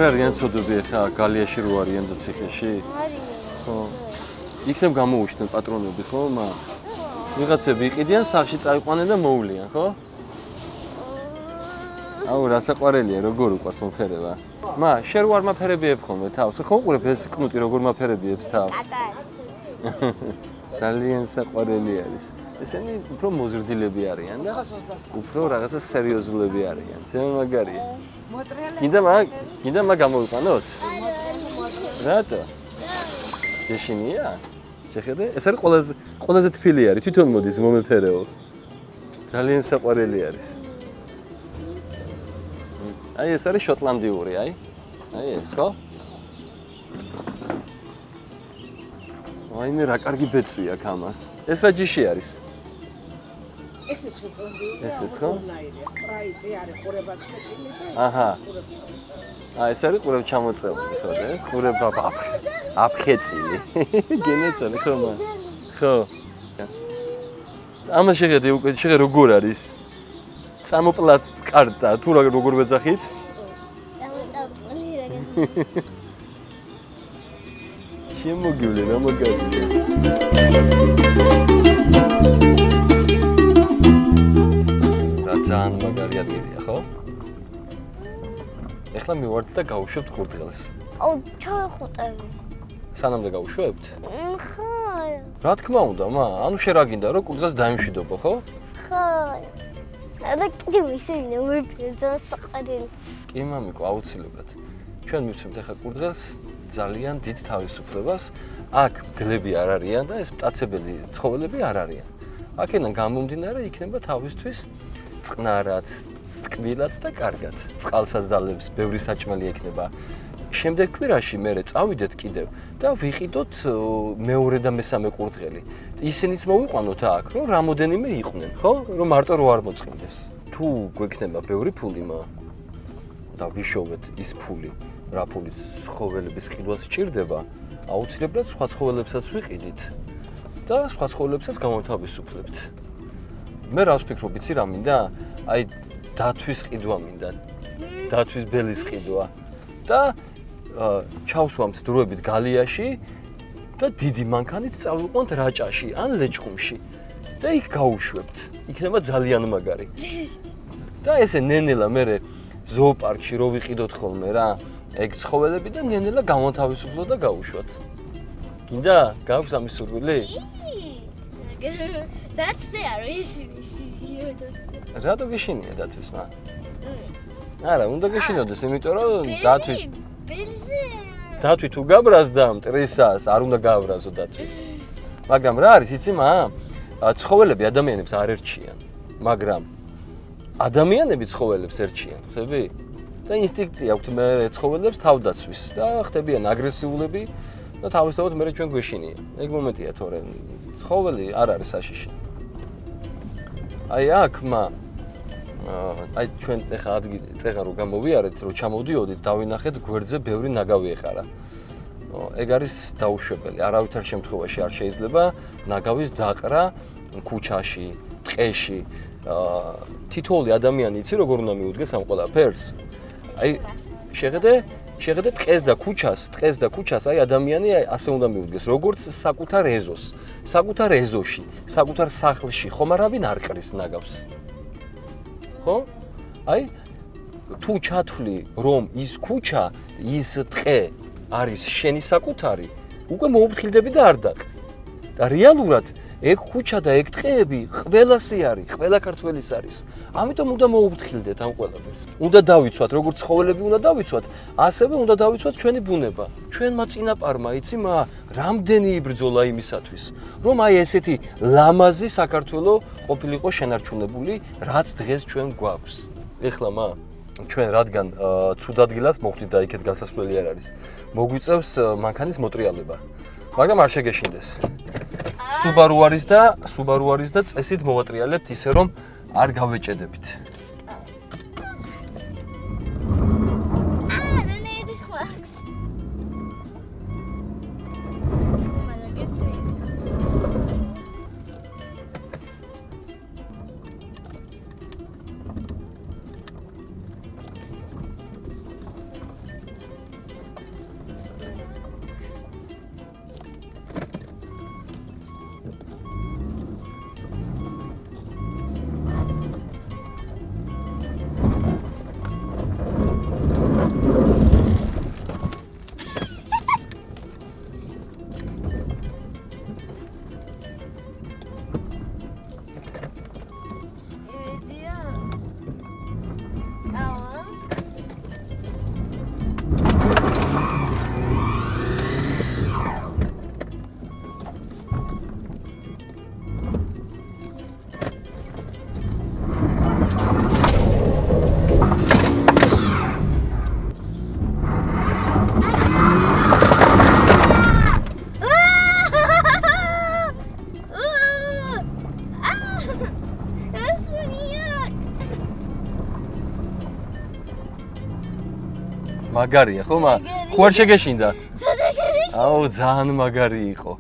არიან ცოდები ახლა გალიაში რო არიან და ციხეში? არიან. ხო. იქნებ გამოუჩნდნენ პატრონები, ხო, მა? ვიღაცები იყიდიან სახში წაიყვანენ და მოვლიან, ხო? აუ, რა საყვარელია, როგორ უყვარს მომფერება? მა, შენ ვარ მაფერებიებ ხოლმე თავს. ხო უყურებ ეს კნუტი როგორ მაფერებიებს თავს? ძალიან საყვარელი არის. ესენი უფრო მოზრდილები არიან და უფრო რაღაცა სერიოზულები არიან. ძალიან მაგარია. კიდე მაგ გამოვიყვანოთ? რატო? გეშინია? შეხედე? ეს არის ყველაზე თბილი არის, თვითონ მოდის მომეფერეო. ძალიან საყვარელი არის. აი ეს არის შოტლანდიური, აი ეს, ხო? აიმე რა კარგი ბეწვია ამას. ეს რა ჯიში არის? ესე შოტლანდიური. ესეც ხო? სპრაიტი არის ყურებაც მეტილი და აჰა. ყურებ ჩამოწევი. ეს არის ყურებ ჩამოწეული, ხო და ეს ყურებ აფხეწილი. გენეცალი ხო მა? ხო. ამას შეხედე უკვე შეხედე როგორ არის? წამოპლაც კარტა, თუ როგორ ვეძახით? დამოტაწყული რა. შემოგივლე რა მაგარია. რა ძალიან მაგარი ადგილია, ხო? ეხლა მივარდით და გავუშვებთ კურდღელს. აუ, ჩავეხუტები. სანამდე გავუშვებთ? ხო. რა თქმა უნდა, მა, ანუ შენ რა გინდა, რომ კურდღელს დაიმშვიდობო, ხო? ხო. და კიდევ ისინი ვიფრინძა საყარელი. კი, მამიკო, აუცილებლად. ჩვენ მივცემთ ახლა კურდღელს ძალიან დიდ თავისუფლებას. აქ მგლები არ არიან და ეს მტაცებელი ცხოველები არ არიან. აქედან გამომდინარე იქნება თავისთვის წყნარად, ტკბილად და კარგად. წყალსაც დალებს, ბევრი საჭმელი ექნება. შემდეგ კვირაში მე წავიდეთ კიდევ და ვიყიდოთ მეორე და მესამე კურდღელი. ისინიც მოვიყვანოთ აქ, რომ რამოდენიმე იყვნენ, ხო? რომ მარტო რო არ მოწყინდეს. თუ გვექნება ბევრი ფული და ვიშოვეთ ის ფული, რა ფული ცხოველების ყიდვას სჭირდება, აუცილებლად სხვა ცხოველებსაც ვიყიდით და სხვა ცხოველებსაც გამოვთავისუფლებთ. მე რა ვფიქრობ, იცი რა მინდა? აი დათვის ყიდვა მინდა. დათვის ბელის ყიდვა და ჩავსვამთ დროებით გალიაში და დიდი მანქანით წავიყვანთ რაჭაში ან ლეჩხუმში და იქ გავუშვებთ. იქნება ძალიან მაგარი. და ესე ნენელა მე ზოოპარკში რო ვიყიდოთ ხოლმე რა, ეგ ცხოველები და ნენელა გამოვთავისუფლოთ და გავუშვათ. გინდა? გაქვს ამის სურვილი? დათვზე არის. რატო გეშინია დათვისმა? არა, უნდა გეშინოდეს, იმიტომ რომ დათვი დათვი თუ გაბრაზდა მტრისას, არ უნდა გააბრაზო დათვი. მაგრამ რა არის, იცი მა? ცხოველები ადამიანებს არ ერჩიან, მაგრამ ადამიანები ცხოველებს ერჩიან, ხდები? და ინსტინქტი აქვთ მე ცხოველებს თავდაცვის და ხდებიან აგრესიულები და თავისთავად მე ჩვენ გვეშინია. ეგ მომენტია თორე ცხოველი არ არის საშიში. აი აქ მა აი ჩვენ ახლა ადგილი წეღა რო გამოვიარეთ, რო ჩამოვდიოდით, დავინახეთ გვერდზე ბევრი ნაგავი ეყარა. ეგ არის დაუშვებელი. არავითარ შემთხვევაში არ შეიძლება ნაგავის დაყრა ქუჩაში, ტყეში. თითოეული ადამიანი იცი როგორ უნდა მიუდგეს ამ ყველაფერს? აი შეხედე ტყეს და ქუჩას აი ადამიანი ასე უნდა მიუდგეს, როგორც საკუთარ ეზოს, საკუთარ ეზოში, საკუთარ სახლში, ხომ არავინ არ ყრის ნაგავს. ხო? აი თუ ჩათვლი რომ ის ქუჩა, ის ტყე არის შენი საკუთარი, უკვე მოუფრთხილდები და არ დაყრ. და რეალურად ეგ ქუჩა და ეგ ტყეები ყველასი არის, ყველა ქართველის არის. ამიტომ უნდა მოუფრთხილდეთ ამ ყველაფერს. უნდა დავიცვათ, როგორც ცხოველები უნდა დავიცვათ, ასევე უნდა დავიცვათ ჩვენი ბუნება. ჩვენმა წინაპარმა, იცი მა, რამდენი იბრძოლა იმისათვის, რომ აი ესეთი ლამაზი საქართველო ყოფილიყო შენარჩუნებული, რაც დღეს ჩვენ გვაქვს. ეხლა მა ჩვენ რადგან ცუდ ადგილას მოხვდით და იქეთ გასასვლელი არ არის. მოგვიწევს მანქანის მოტრიალება. მაგრამ არ შეგეშინდეს. Subaru არის და წესით მოვატრიალებთ ისე რომ არ გავეჭედებით. მაგარია ხო ხო არ შეგეშინდა ცოტა შეგეშინდა აუ ძალიან მაგარი იყო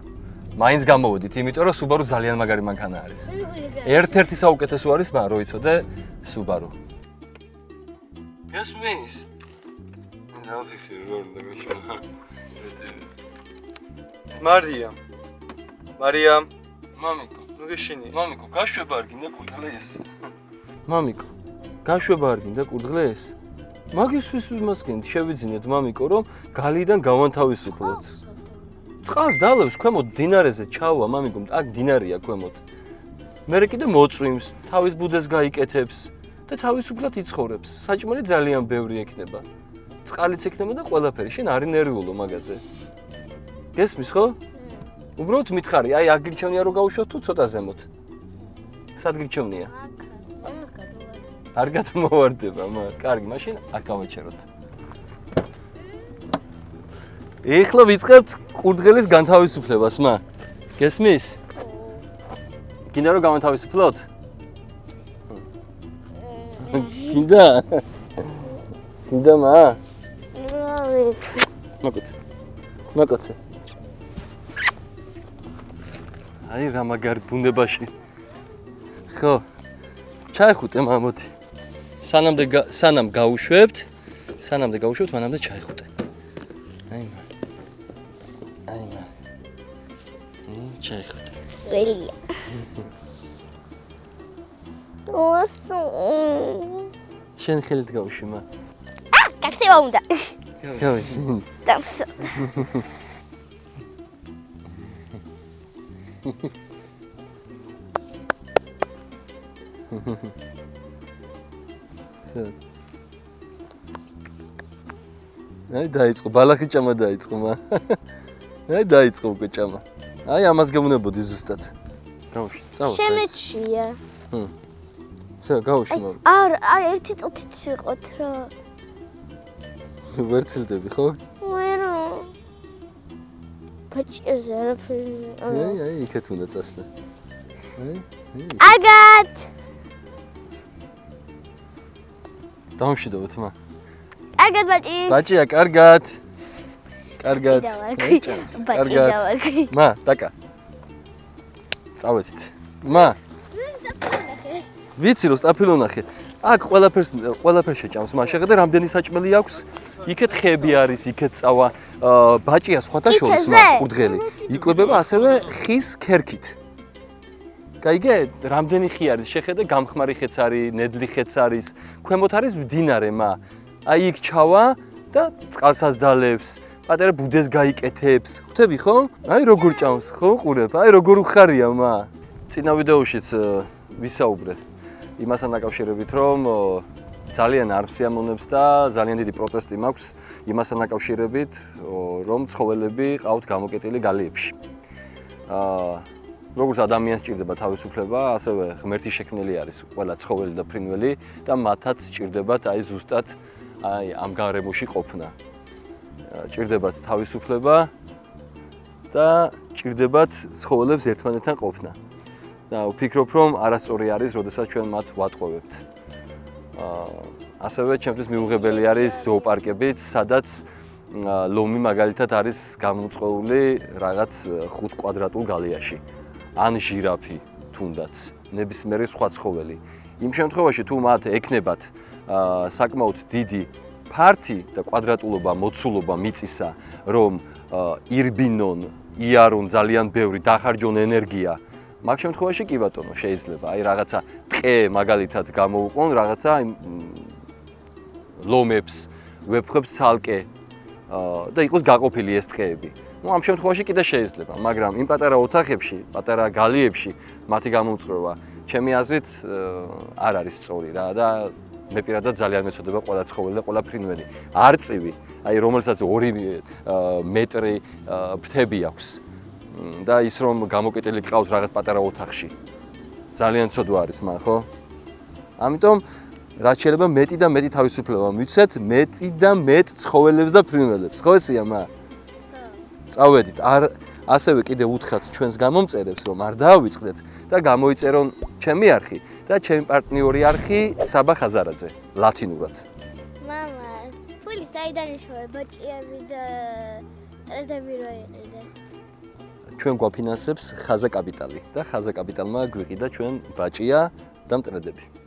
მაინც გამოვედით იმიტომ რომ Subaru ძალიან მაგარი მანქანა არის ერთ-ერთი საუკეთესო არის მაგრამ რო იცოდე Subaru გასმის ნაფისი რო უნდა გიშმა მარიამ მამიკო ნუ გეშინი მამიკო გაშვება არ გინდა კურდღლეს მამიკო გაშვება არ გინდა კურდღლეს მაგისთვის მასკენ შევიძინეთ მამიკო რომ გალიდან გავანთავისუფლოთ წყალს დალევს ქვემოთ დინარეზე ჩავა მამიკო აქ დინარია ქვემოთ მერე კიდე მოწვიმს თავის ბუდეს გაიკეთებს და თავისუფლად იცხოვრებს საჭმელი ძალიან ბევრი ექნება წყალიც ექნება და ყველაფერი შენ არ ინერვიულო მაგაზე გესმის ხო უბრალოდ მითხარი აი აქ გირჩევნია რომ გავუშვათ თუ ცოტა ზემოთ სად გირჩევნია არ გადმოვარდება კარგი მაშინ აქ გავაჩეროთ ეხლა ვიწყებთ კურდღელის განთავისუფლებას მა გესმის გინდა რომ გავანთავისუფლოთ გინდა გინდა მა მაკოცე აი რა მაგარი ბუნებაში ხო ჩაიხუტე მამოთი სანამ გავუშვებთ მანამდე ჩაიხუტე აი ჩაიხუტე სველია შენ ხელით გავუშვი მა გაქცევა უნდა გავუშვი დამსო აი დაიწყო ბალახი ჭამა დაიწყო მა აი დაიწყო უკვე ჭამა აი ამას გეუნებოდი ზუსტად გავუშვი წავა შემეჩია სა გავუშვი მა აი ერთი წუთით ვიყოთ რა ვერცილდები ხო ვერო ბაჭიაზე არაფერი აი იქეთ უნდა წასნა აგათ დამშვიდობთ მა კარგად ბაჭია კარგად კარგად ბაჭი მა დაკა წავედით მა ვიცი რომ სტაფილო ნახე აქ ყველაფერს შეჭამს მა შეხედე რამდენი საჭმელი აქვს იქეთ ხეები არის იქეთ წავა ბაჭია სხვათა შორის მა კურდღელი იკვებება ასევე ხის ქერქით გაიგე რამდენი ხი არის შეხედე გამხმარი ხეც არის ნედლი ხეც არის ქვემოთ არის მდინარე მა აი იქ ჩავა და წყალსაც დალევს პატარა ბუდეს გაიკეთებს ხვდები ხო აი როგორ ჭამს ხო ყურებ აი როგორ უხარია მა წინა ვიდეოშიც ვისაუბრე იმასთან დაკავშირებით რომ ძალიან არ მსიამოვნებს და ძალიან დიდი პროტესტი მაქვს იმასთან დაკავშირებით რომ ცხოველები ყავთ გამოკეტილი გალიებში როგორც ადამიანს სჭირდება თავისუფლება, ასევე ღმერთი შექმნილი არის ყველა ცხოველი და ფრინველი და მათაც სჭირდებათ აი ზუსტად აი ამ გარემოში ყოფნა. სჭირდებათ თავისუფლება და სჭირდებათ ცხოველებს ერთმანეთთან ყოფნა. და ვფიქრობ, რომ არასწორი არის, როდესაც ჩვენ მათ ვატყოვებთ. ასევე ჩემთვის მიუღებელი არის ზოოპარკებიც, სადაც ლომი მაგალითად არის გამოწვეული რაღაც 5 კვადრატულ გალიაში. ან ჟირაფი თუნდაც, ნებისმიერი სხვა ცხოველი. იმ შემთხვევაში თუ მათ ეკნებათ საკმაოდ დიდი ფართი და კვადრატულობა, მოცულობა მიწისა, რომ ირბინონ, იარონ ძალიან ბევრი, დახარჯონ ენერგია, მაგ შემთხვევაში კი ბატონო შეიძლება. აი რაღაცა ტყე მაგალითად გამოუყონ, რაღაცა ლომებს, ვეფხვებს ცალკე და იყოს გაყოფილი ეს ტყეები. ну ამ შემთხვევაში კიდე შეიძლება, მაგრამ იმ პატარა ოთახებში, პატარა გალიებში მათი გამოუწყრობა ჩემი აზრით არ არის სწორი რა და მე პირადად ძალიან მეწოდება ყველა ცხოველი და ყველა ფრინველი. არწივი, აი რომელსაც 2 მეტრი ფრთები აქვს და ის რომ გამოკეტილი ყავს რაღაც პატარა ოთახში. ძალიან ცოდვა არის მან, ხო? ამიტომ რაც შეიძლება მეტი და მეტი თავისუფლება მიცეთ, მეტი და მეტ ცხოველებს და ფრინველებს. ხო ესეა მა? წავედით. ასევე კიდე უთხრათ ჩვენს გამომწერებს, რომ არ დაავიწყდეთ და გამოიწერონ ჩემი არხი და ჩემი პარტნიორი არხი საბა ხაზარაძე, ლათინურად. მამა, ფული რაიდან იშოვე ბაჭიები და ტრედები რო იყიდე. ჩვენ გვაფინანსებს ხაზა კაპიტალი და ხაზა კაპიტალმა გვიყიდა ჩვენ ბაჭია და მტრედები.